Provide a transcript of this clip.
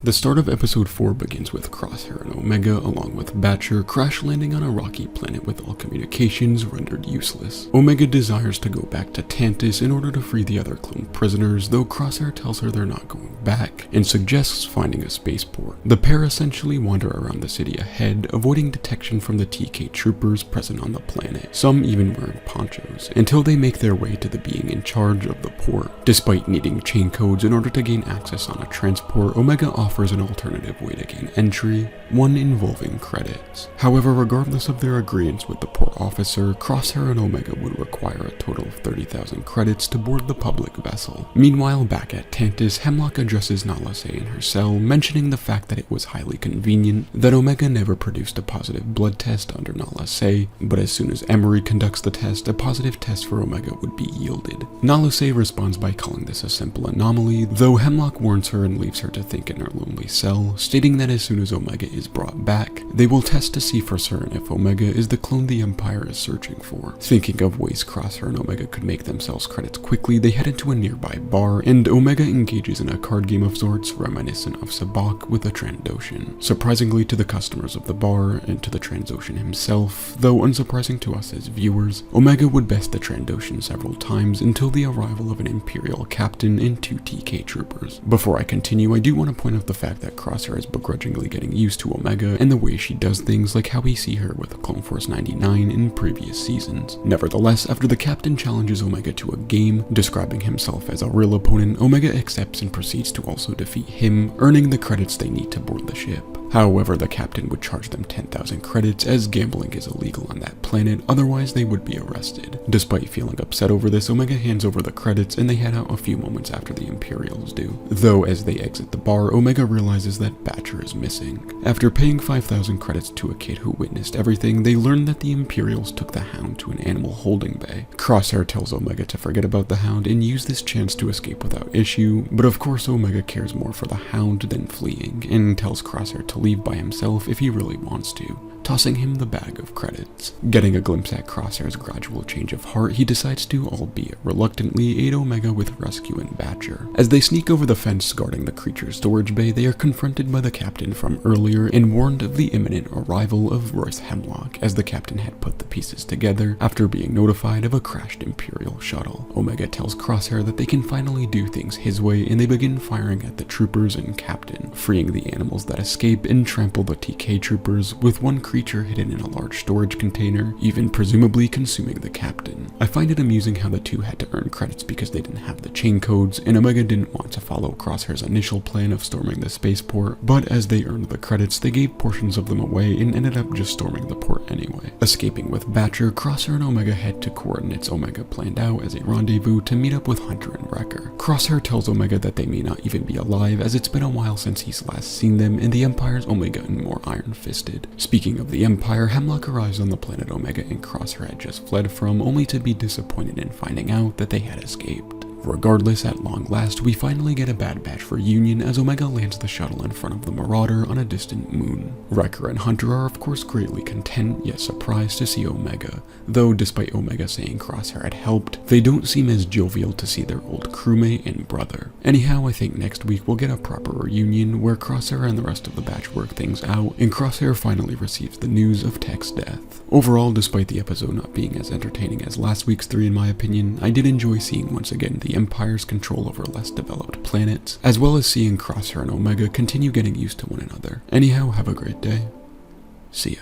The start of episode 4 begins with Crosshair and Omega, along with Batcher, crash landing on a rocky planet with all communications rendered useless. Omega desires to go back to Tantiss in order to free the other cloned prisoners, though Crosshair tells her they're not going back, and suggests finding a spaceport. The pair essentially wander around the city ahead, avoiding detection from the TK troopers present on the planet, some even wearing ponchos, until they make their way to the being in charge of the port. Despite needing chain codes in order to gain access on a transport, Omega offers an alternative way to gain entry, one involving credits. However, regardless of their agreements with the port officer, Crosshair and Omega would require a total of 30,000 credits to board the public vessel. Meanwhile, back at Tantiss, Hemlock addresses Nalase in her cell, mentioning the fact that it was highly convenient that Omega never produced a positive blood test under Nalase, but as soon as Emery conducts the test, a positive test for Omega would be yielded. Nalase responds by calling this a simple anomaly, though Hemlock warns her and leaves her to think in her lonely cell, stating that as soon as Omega is brought back, they will test to see for certain if Omega is the clone the Empire is searching for. Thinking of ways Crosshair and Omega could make themselves credits quickly, they head into a nearby bar, and Omega engages in a card game of sorts reminiscent of Sabacc with a Trandoshan. Surprisingly to the customers of the bar, and to the Trandoshan himself, though unsurprising to us as viewers, Omega would best the Trandoshan several times until the arrival of an Imperial captain and 2 TK troopers. Before I continue, I do want to point out the fact that Crosshair is begrudgingly getting used to Omega and the way she does things, like how we see her with Clone Force 99 in previous seasons. Nevertheless, after the captain challenges Omega to a game, describing himself as a real opponent, Omega accepts and proceeds to also defeat him, earning the credits they need to board the ship. However, the captain would charge them 10,000 credits as gambling is illegal on that planet, otherwise they would be arrested. Despite feeling upset over this, Omega hands over the credits and they head out a few moments after the Imperials do. Though as they exit the bar, Omega realizes that Batcher is missing. After paying 5,000 credits to a kid who witnessed everything, they learn that the Imperials took the Hound to an animal holding bay. Crosshair tells Omega to forget about the Hound and use this chance to escape without issue, but of course Omega cares more for the Hound than fleeing, and tells Crosshair to leave by himself if he really wants to, tossing him the bag of credits. Getting a glimpse at Crosshair's gradual change of heart, he decides to, albeit reluctantly, aid Omega with rescue and Batcher. As they sneak over the fence guarding the creature's storage bay, they are confronted by the captain from earlier and warned of the imminent arrival of Royce Hemlock, as the captain had put the pieces together after being notified of a crashed Imperial shuttle. Omega tells Crosshair that they can finally do things his way, and they begin firing at the troopers and captain, freeing the animals that escape and trample the TK troopers, with one creature hidden in a large storage container, even presumably consuming the captain. I find it amusing how the two had to earn credits because they didn't have the chain codes, and Omega didn't want to follow Crosshair's initial plan of storming the spaceport, but as they earned the credits, they gave portions of them away and ended up just storming the port anyway. Escaping with Batcher, Crosshair and Omega head to coordinates Omega planned out as a rendezvous to meet up with Hunter and Wrecker. Crosshair tells Omega that they may not even be alive, as it's been a while since he's last seen them, and the Empire's only gotten more iron-fisted. Speaking of the Empire, Hemlock arrives on the planet Omega and Crosshair had just fled from, only to be disappointed in finding out that they had escaped. Regardless, at long last, we finally get a Bad Batch reunion as Omega lands the shuttle in front of the Marauder on a distant moon. Wrecker and Hunter are of course greatly content, yet surprised to see Omega, though despite Omega saying Crosshair had helped, they don't seem as jovial to see their old crewmate and brother. Anyhow, I think next week we'll get a proper reunion where Crosshair and the rest of the batch work things out, and Crosshair finally receives the news of Tech's death. Overall, despite the episode not being as entertaining as last week's 3 in my opinion, I did enjoy seeing once again the Empire's control over less developed planets, as well as seeing Crosshair and Omega continue getting used to one another. Anyhow, have a great day. See ya.